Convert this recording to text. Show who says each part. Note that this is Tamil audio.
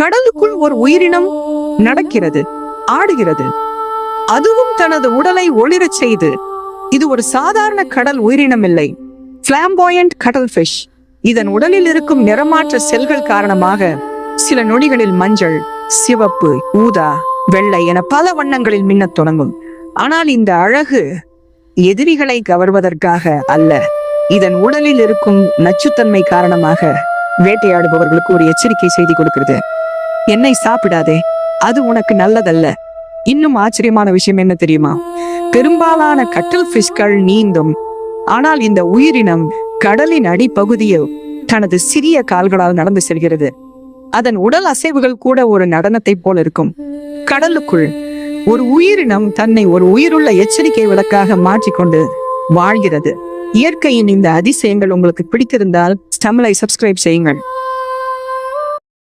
Speaker 1: கடலுக்குள் ஒரு உயிரினம் நடக்கிறது, ஆடுகிறது, அதுவும் தனது உடலை ஒளிரச் செய்து. இது ஒரு சாதாரண கடல் உயிரினம் இல்லை, பிளாம்போயன்ட் கடல் ஃபிஷ். இதன் உடலில் இருக்கும் நிறமாற்ற செல்கள் காரணமாக சில நொடிகளில் மஞ்சள், சிவப்பு, ஊதா, வெள்ளை என பல வண்ணங்களில் மின்னத் தொடங்கும். ஆனால் இந்த அழகு எதிரிகளை கவர்வதற்காக அல்ல, இதன் உடலில் இருக்கும் நச்சுத்தன்மை காரணமாக வேட்டையாடுபவர்களுக்கு ஒரு எச்சரிக்கை செய்தி கொடுக்கிறது. என்னை சாப்பிடாதே, அது உனக்கு நல்லதல்ல. இன்னும் ஆச்சரியமான விஷயம் என்ன தெரியுமா? பெரும்பாலான கட்டல் ஃபிஷ்கள் நீந்தும், ஆனால் இந்த உயிரினம் கடலின் அடிப்பகுதியில் தனது சிறிய கால்களால் நடந்து செல்கிறது. அதன் உடல் அசைவுகள் கூட ஒரு நடனத்தை போல இருக்கும். கடலுக்குள் ஒரு உயிரினம் தன்னை ஒரு உயிருள்ள எச்சரிக்கை விளக்காக மாற்றிக்கொண்டு வாழ்கிறது. இயற்கையின் இந்த அதிசயங்கள் உங்களுக்கு பிடித்திருந்தால் தமிழை சப்ஸ்கிரைப் செய்யுங்கள்.